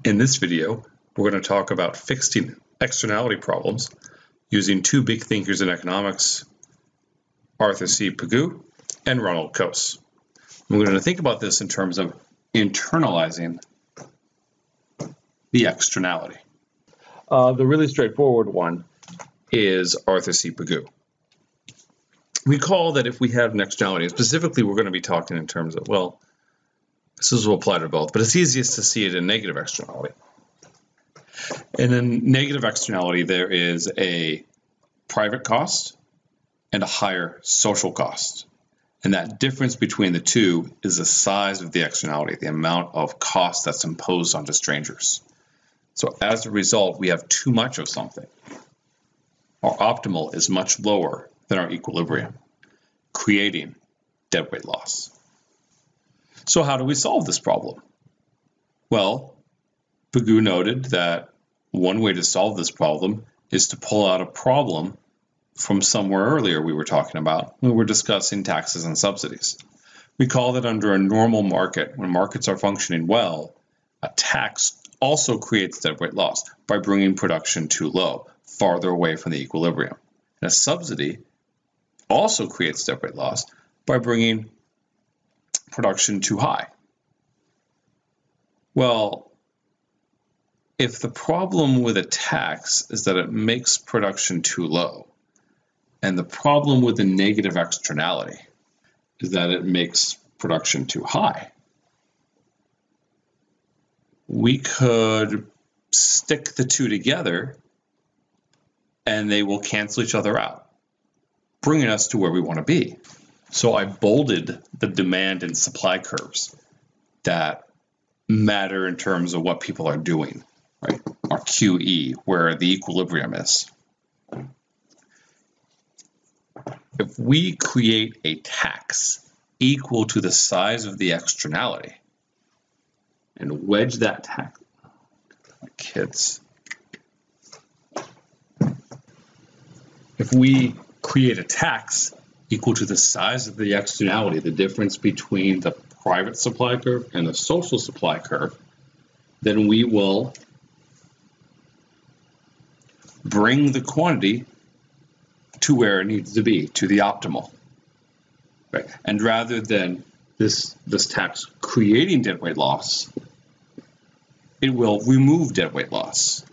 In this video, we're going to talk about fixing externality problems using two big thinkers in economics, Arthur C. Pigou and Ronald Coase. We're going to think about this in terms of internalizing the externality. The really straightforward one is Arthur C. Pigou. Recall that if we have an externality, and specifically we're going to be talking in terms of, well, this will apply to both, but it's easiest to see it in negative externality. And in negative externality, there is a private cost and a higher social cost. And that difference between the two is the size of the externality, the amount of cost that's imposed onto strangers. So as a result, we have too much of something. Our optimal is much lower than our equilibrium, creating deadweight loss. So how do we solve this problem? Well, Pigou noted that one way to solve this problem is to pull out a problem from somewhere earlier we were talking about when we were discussing taxes and subsidies. Recall that under a normal market, when markets are functioning well, a tax also creates deadweight loss by bringing production too low, farther away from the equilibrium. And a subsidy also creates deadweight loss by bringing production too high. Well, if the problem with a tax is that it makes production too low, and the problem with the negative externality is that it makes production too high, we could stick the two together and they will cancel each other out, bringing us to where we want to be. So I bolded the demand and supply curves that matter in terms of what people are doing, right? Our QE, where the equilibrium is. If we create a tax equal to the size of the externality and wedge that tax, kids. If we create a tax equal to the size of the externality, the difference between the private supply curve and the social supply curve, then we will bring the quantity to where it needs to be, to the optimal. Right? And rather than this tax creating deadweight loss, it will remove deadweight loss,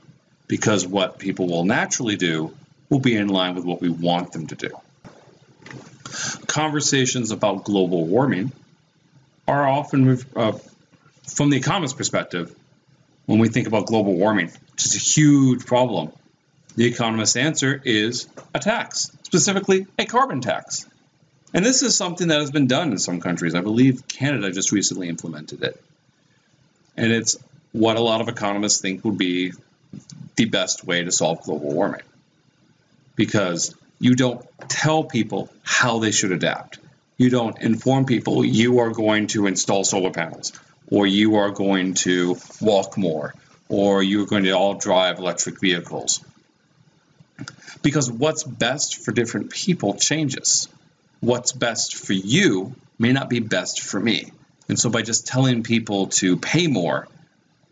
because what people will naturally do will be in line with what we want them to do. Conversations about global warming are often, from the economist perspective, when we think about global warming, which is a huge problem, the economist's answer is a tax, specifically a carbon tax. And this is something that has been done in some countries. I believe Canada just recently implemented it. And it's what a lot of economists think would be the best way to solve global warming, because you don't tell people how they should adapt. You don't inform people you are going to install solar panels, or you are going to walk more, or you're going to all drive electric vehicles. Because what's best for different people changes. What's best for you may not be best for me. And so by just telling people to pay more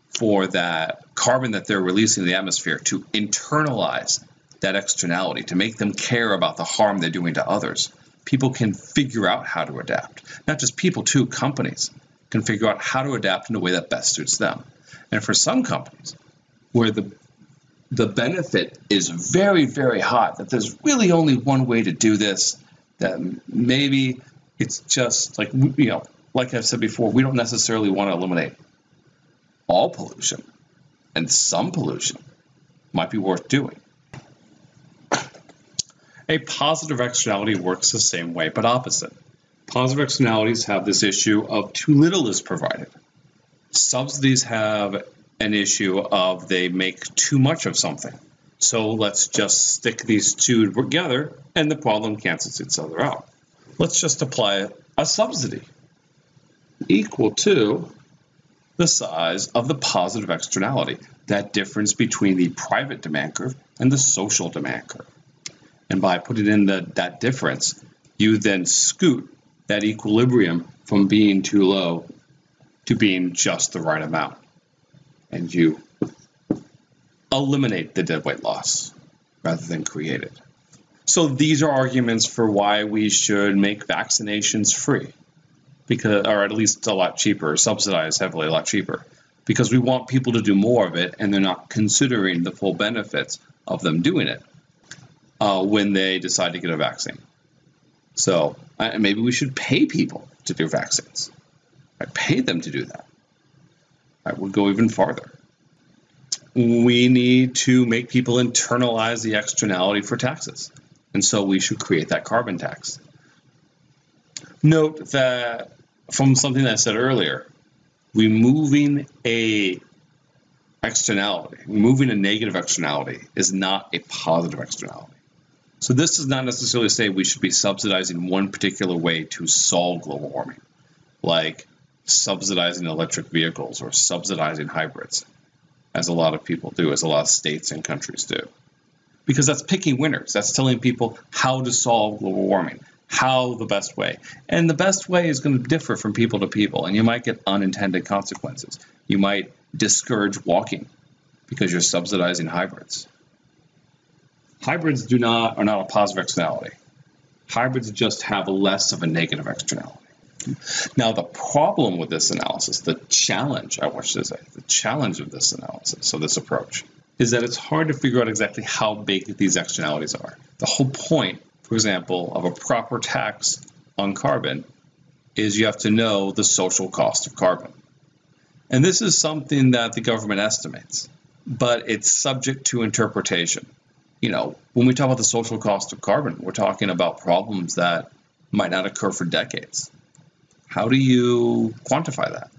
for that carbon that they're releasing in the atmosphere, to internalize that externality, to make them care about the harm they're doing to others, people can figure out how to adapt. Not just people, too, companies can figure out how to adapt in a way that best suits them. And for some companies, where the benefit is very, very high, that there's really only one way to do this, that maybe it's just like, like I've said before, we don't necessarily want to eliminate all pollution, and some pollution might be worth doing. A positive externality works the same way, but opposite. Positive externalities have this issue of too little is provided. Subsidies have an issue of they make too much of something. So let's just stick these two together and the problem cancels each other out. Let's just apply a subsidy equal to the size of the positive externality, that difference between the private demand curve and the social demand curve. And by putting in that difference, you then scoot that equilibrium from being too low to being just the right amount. and you eliminate the dead weight loss rather than create it. So these are arguments for why we should make vaccinations free, because, or at least a lot cheaper, subsidized heavily, a lot cheaper, because we want people to do more of it, and they're not considering the full benefits of them doing it when they decide to get a vaccine. So maybe we should pay people to do vaccines. Right? Pay them to do that. Right? We'll go even farther. We need to make people internalize the externality for taxes. And so we should create that carbon tax. Note that from something that I said earlier, removing a externality, removing a negative externality is not a positive externality. So this does not necessarily say we should be subsidizing one particular way to solve global warming, like subsidizing electric vehicles or subsidizing hybrids, as a lot of people do, as a lot of states and countries do. Because that's picking winners. That's telling people how to solve global warming, how the best way. And the best way is going to differ from people to people, and you might get unintended consequences. You might discourage walking because you're subsidizing hybrids. Hybrids are not a positive externality. Hybrids just have less of a negative externality. Now, the problem with this analysis, the challenge of this analysis, of this approach, is that it's hard to figure out exactly how big these externalities are. The whole point, for example, of a proper tax on carbon is you have to know the social cost of carbon. And this is something that the government estimates, but it's subject to interpretation. You know, when we talk about the social cost of carbon, we're talking about problems that might not occur for decades. How do you quantify that?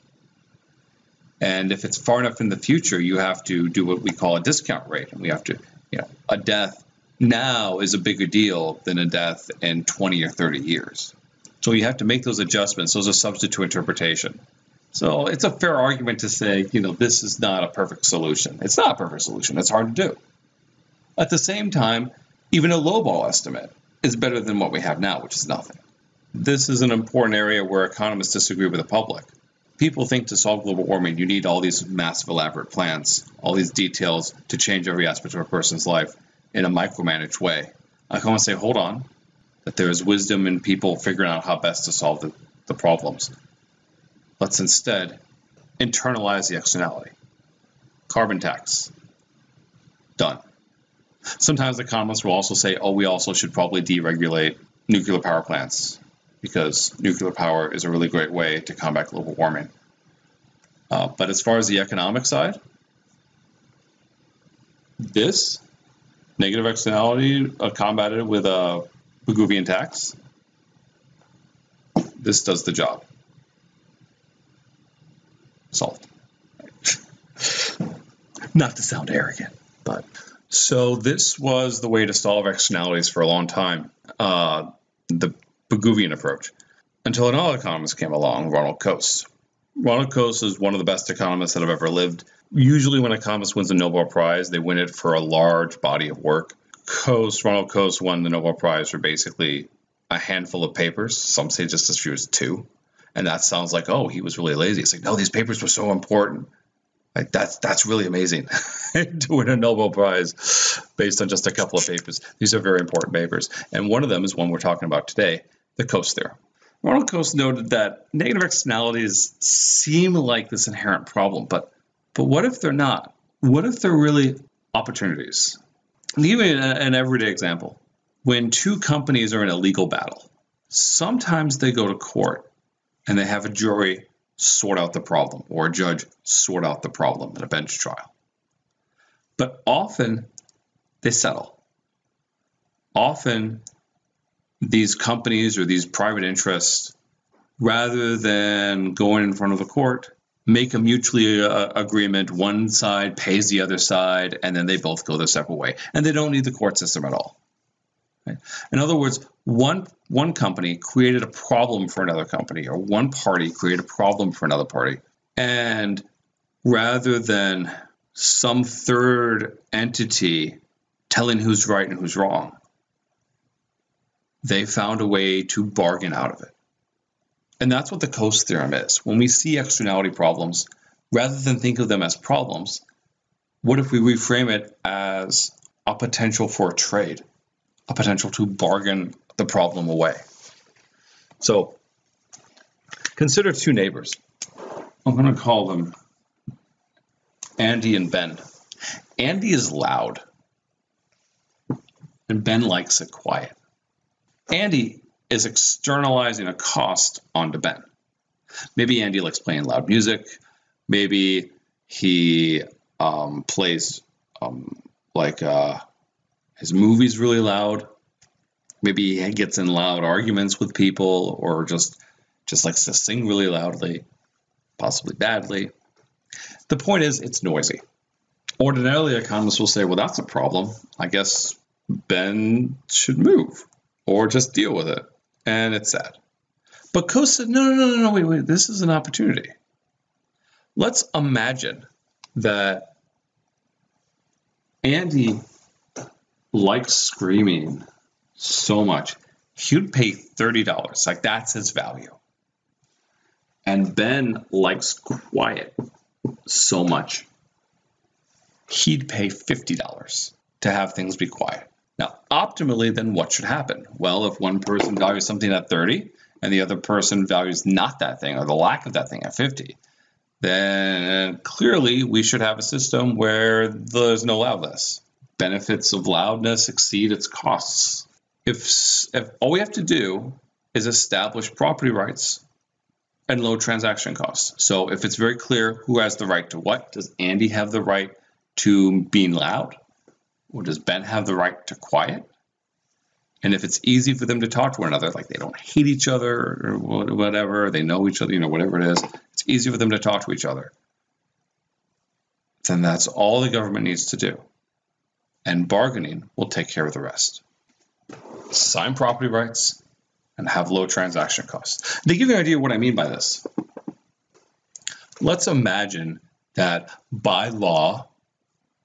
And if it's far enough in the future, you have to do what we call a discount rate. And we have to, a death now is a bigger deal than a death in 20 or 30 years. So you have to make those adjustments. Those are subject to interpretation. So it's a fair argument to say, this is not a perfect solution. It's not a perfect solution. It's hard to do. At the same time, even a lowball estimate is better than what we have now, which is nothing. This is an important area where economists disagree with the public. People think to solve global warming, you need all these massive, elaborate plans, all these details to change every aspect of a person's life in a micromanaged way. I want to say, hold on, that there is wisdom in people figuring out how best to solve the problems. Let's instead internalize the externality. Carbon tax. Done. Sometimes economists will also say, we also should probably deregulate nuclear power plants, because nuclear power is a really great way to combat global warming. But as far as the economic side, this negative externality combated with a Pigouvian tax, this does the job. Solved. Not to sound arrogant, but so this was the way to solve externalities for a long time. The Pigouvian approach, until another economist came along, Ronald Coase. Ronald Coase is one of the best economists that have ever lived. Usually when an economist wins a Nobel Prize, they win it for a large body of work. Ronald Coase won the Nobel Prize for basically a handful of papers. Some say just as few as 2. And that sounds like, he was really lazy. It's like, no, these papers were so important. Like that's really amazing to win a Nobel Prize based on just a couple of papers. These are very important papers. And one of them is one we're talking about today, the Coase Theorem. Ronald Coase noted that negative externalities seem like this inherent problem, but what if they're not? What if they're really opportunities? I'll give you an everyday example. When 2 companies are in a legal battle, sometimes they go to court and they have a jury sort out the problem, or a judge sort out the problem at a bench trial. But often they settle. Often these companies or these private interests, rather than going in front of the court, make a mutually agreement. One side pays the other side, and then they both go their separate way. And they don't need the court system at all. Right? In other words, one company created a problem for another company, or one party created a problem for another party. And rather than some third entity telling who's right and who's wrong, they found a way to bargain out of it. And that's what the Coase Theorem is. When we see externality problems, Rather than think of them as problems, what if we reframe it as a potential for a trade, a potential to bargain the problem away? So consider two neighbors. I'm going to call them Andy and Ben. Andy is loud, and Ben likes it quiet. Andy is externalizing a cost onto Ben. Maybe Andy likes playing loud music. Maybe he plays his movies really loud. Maybe he gets in loud arguments with people, or just likes to sing really loudly, possibly badly. The point is, it's noisy. Ordinarily, economists will say, well, that's a problem. I guess Ben should move or just deal with it. And it's sad. But Coase said, no, wait, this is an opportunity. Let's imagine that Andy likes screaming so much, he'd pay $30. Like, that's his value. And Ben likes quiet so much, he'd pay $50 to have things be quiet. Now, optimally, then what should happen? Well, if one person values something at 30 and the other person values not that thing or the lack of that thing at 50, then clearly we should have a system where there's no loudness. Benefits of loudness exceed its costs. If all we have to do is establish property rights and low transaction costs. So if it's very clear who has the right to what, does Andy have the right to being loud? Or does Ben have the right to quiet? And if it's easy for them to talk to one another, like they don't hate each other or whatever, they know each other, whatever it is, it's easy for them to talk to each other, then that's all the government needs to do. And bargaining will take care of the rest. Sign property rights and have low transaction costs. To give you an idea of what I mean by this, let's imagine that by law,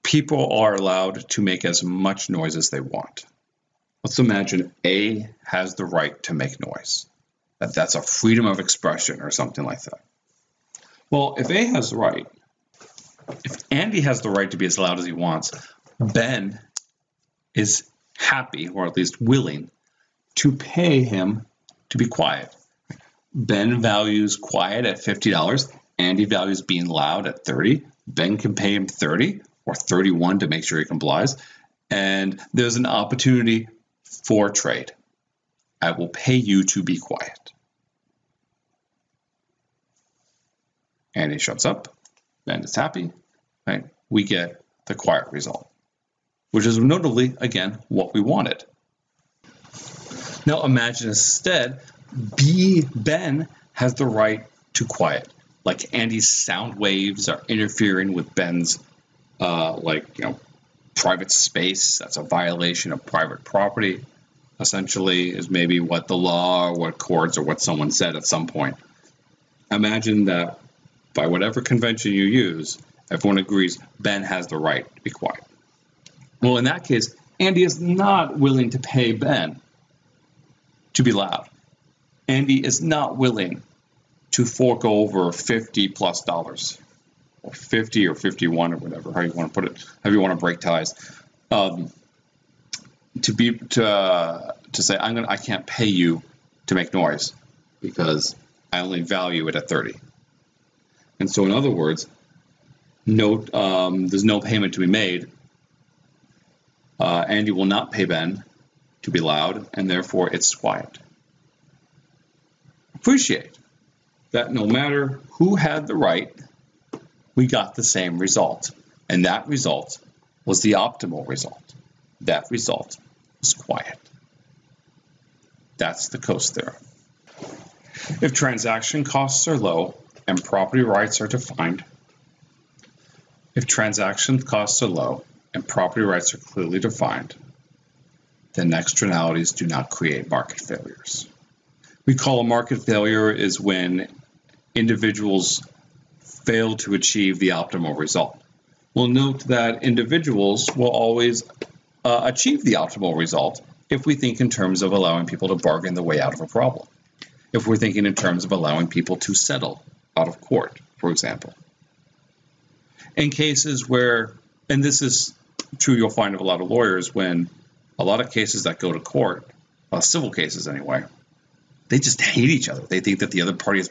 people are allowed to make as much noise as they want. Let's imagine A has the right to make noise. That's a freedom of expression or something like that. Well, if A has the right, if Andy has the right to be as loud as he wants, Ben is happy, or at least willing, to pay him to be quiet. Ben values quiet at $50. Andy values being loud at $30. Ben can pay him $30 or $31 to make sure he complies. And there's an opportunity for trade. I will pay you to be quiet. Andy shuts up. Ben is happy. Right? We get the quiet result, which is notably, again, what we wanted. Now imagine instead, Ben has the right to quiet. Like Andy's sound waves are interfering with Ben's private space. That's a violation of private property, essentially, is maybe what the law or what courts or what someone said at some point. Imagine that by whatever convention you use, everyone agrees Ben has the right to be quiet. Well, in that case, Andy is not willing to pay Ben to be loud. Andy is not willing to fork over $50+ or 50 or 51 or whatever, how you want to put it, however you want to break ties, to say I can't pay you to make noise because I only value it at 30. And so, in other words, there's no payment to be made. Andy will not pay Ben to be loud, and therefore it's quiet. Appreciate that no matter who had the right, we got the same result. And that result was the optimal result. That result was quiet. That's the Coase Theorem. If transaction costs are low and property rights are defined, if transaction costs are low and property rights are clearly defined, then externalities do not create market failures. We call a market failure is when individuals fail to achieve the optimal result. We'll note that individuals will always achieve the optimal result if we think in terms of allowing people to bargain the way out of a problem. If we're thinking in terms of allowing people to settle out of court, for example. In cases where, and this is true, you'll find of a lot of lawyers, when a lot of cases that go to court, civil cases anyway, they just hate each other. They think that the other party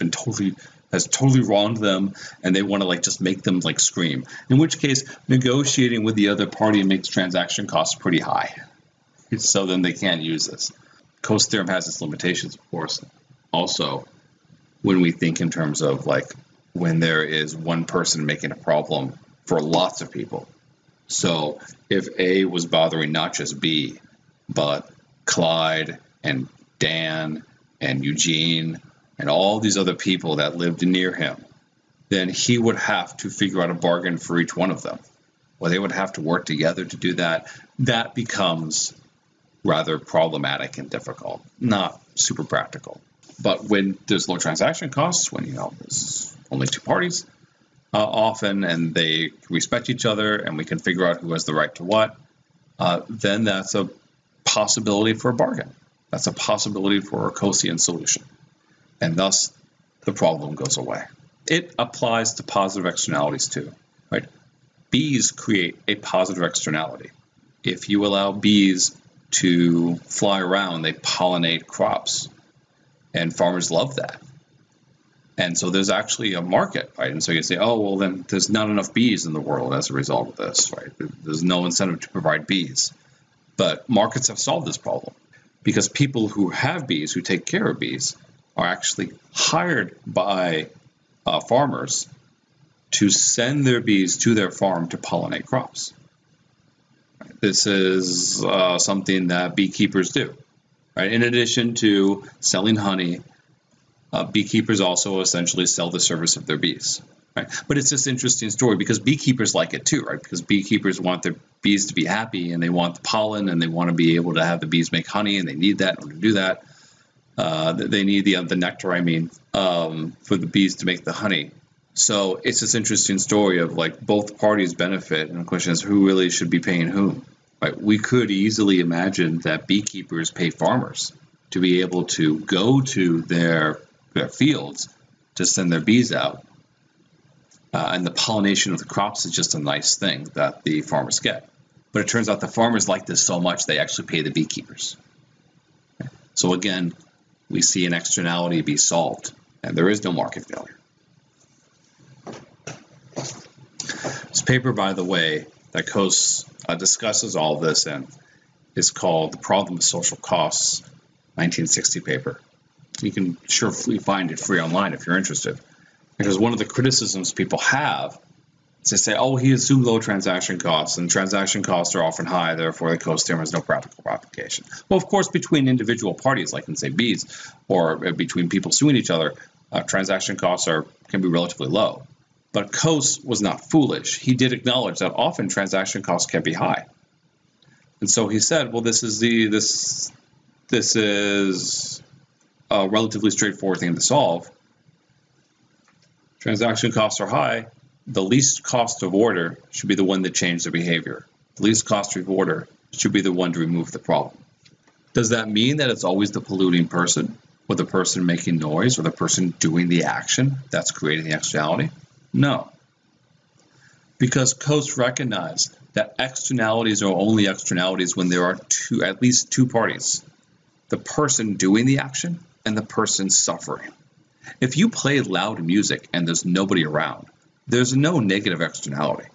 has totally wronged them, and they want to just make them scream. In which case, negotiating with the other party makes transaction costs pretty high. So then they can't use this. Coase Theorem has its limitations, of course. Also, when we think in terms of when there is one person making a problem for lots of people. So if A was bothering not just B, but Clyde and Dan and Eugene and all these other people that lived near him, then he would have to figure out a bargain for each one of them. Well, they would have to work together to do that. That becomes rather problematic and difficult, not super practical. But when there's low transaction costs, when there's only two parties often, and they respect each other, and we can figure out who has the right to what, then that's a possibility for a bargain. That's a possibility for a Coasean solution. And thus, the problem goes away. It applies to positive externalities too, right? Bees create a positive externality. If you allow bees to fly around, they pollinate crops, and farmers love that. And so there's actually a market, right? And so you say, oh, well, then there's not enough bees in the world as a result of this, right? There's no incentive to provide bees. But markets have solved this problem because people who have bees, who take care of bees, are actually hired by farmers to send their bees to their farm to pollinate crops. This is something that beekeepers do, right? In addition to selling honey, beekeepers also essentially sell the service of their bees, right? But it's this interesting story because beekeepers like it too, right? Because beekeepers want their bees to be happy, and they want the pollen, and they want to be able to have the bees make honey, and they need that in order to do that. They need the nectar, for the bees to make the honey. So it's this interesting story of both parties benefit, and the question is who really should be paying whom, right? We could easily imagine that beekeepers pay farmers to be able to go to their fields to send their bees out, and the pollination of the crops is just a nice thing that the farmers get. But it turns out the farmers like this so much they actually pay the beekeepers. So again, we see an externality be solved, and there is no market failure. This paper, by the way, that Coase discusses all of this in is called The Problem of Social Costs, 1960 paper. You can surely find it free online if you're interested. Because one of the criticisms people have is they say, oh, he assumed low transaction costs, and transaction costs are often high, therefore the Coase Theorem has no practical application. Well, of course, between individual parties, like in, say, bees, or between people suing each other, transaction costs can be relatively low. But Coase was not foolish. He did acknowledge that often transaction costs can be high. And so he said, well, this is a relatively straightforward thing to solve. Transaction costs are high. The least cost of order should be the one that changed the behavior. The least cost of order should be the one to remove the problem. Does that mean that it's always the polluting person, or the person making noise, or the person doing the action that's creating the externality? No. Because Coase recognized that externalities are only externalities when there are at least two parties. The person doing the action and the person suffering. If you play loud music and there's nobody around, there's no negative externality.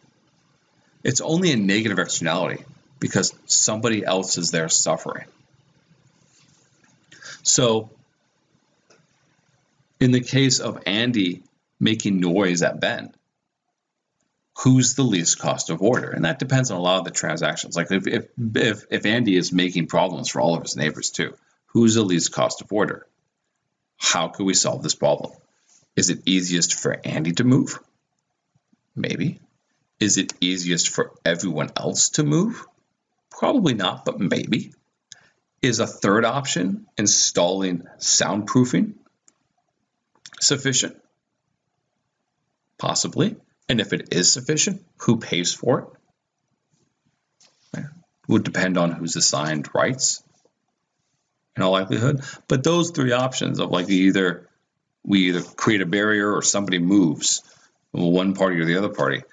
It's only a negative externality because somebody else is there suffering. So, in the case of Andy making noise at Ben, who's the least cost of order? And that depends on a lot of the transactions. Like if Andy is making problems for all of his neighbors too, who's the least cost of order? How could we solve this problem? Is it easiest for Andy to move? Maybe. Is it easiest for everyone else to move? Probably not, but maybe. Is a third option, installing soundproofing, sufficient? Possibly. And if it is sufficient, who pays for it? It would depend on who's assigned rights in all likelihood. But those three options of we either create a barrier or somebody moves, one party or the other party,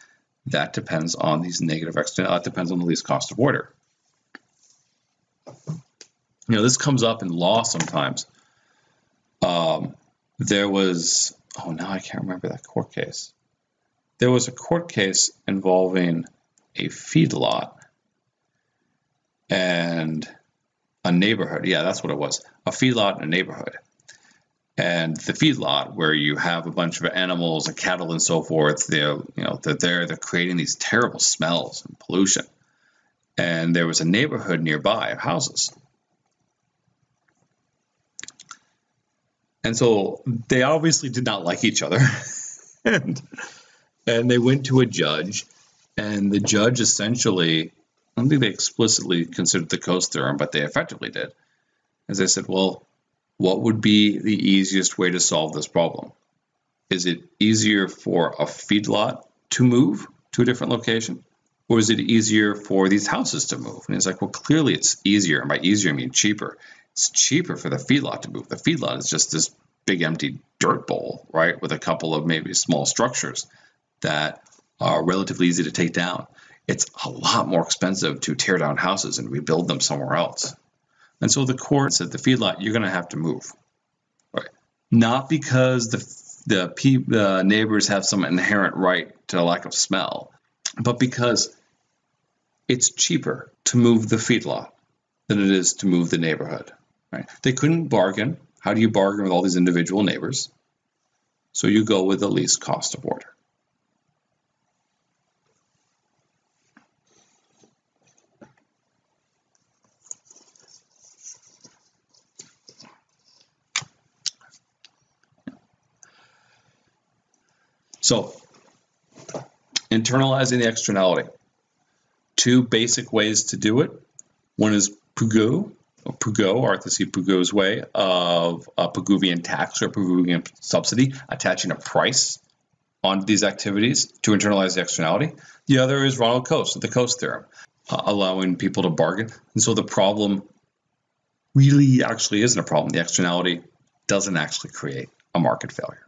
that depends on these negative externalities. That depends on the least cost of order. You know, this comes up in law sometimes. There was, oh, now I can't remember that court case. There was a court case involving a feedlot and a neighborhood. Yeah, that's what it was. A feedlot and a neighborhood. And the feedlot, where you have a bunch of animals and cattle and so forth, they're creating these terrible smells and pollution. And there was a neighborhood nearby of houses. And so they obviously did not like each other. and they went to a judge, and the judge essentially, I don't think they explicitly considered the Coase Theorem, but they effectively did. As they said, well, what would be the easiest way to solve this problem? Is it easier for a feedlot to move to a different location? Or is it easier for these houses to move? And it's like, well, clearly it's easier. And by easier, I mean cheaper. It's cheaper for the feedlot to move. The feedlot is just this big empty dirt bowl, right, with a couple of maybe small structures that are relatively easy to take down. It's a lot more expensive to tear down houses and rebuild them somewhere else. And so the court said, the feedlot, you're going to have to move, right? Not because the neighbors have some inherent right to a lack of smell, but because it's cheaper to move the feedlot than it is to move the neighborhood, right? They couldn't bargain. How do you bargain with all these individual neighbors? So you go with the least cost of order. So, internalizing the externality. Two basic ways to do it. One is Pigou, Arthur C. Pigou's way of a Pigouvian tax or a Pigouvian subsidy, attaching a price on these activities to internalize the externality. The other is Ronald Coase, the Coase Theorem, allowing people to bargain. And so the problem really actually isn't a problem. The externality doesn't actually create a market failure.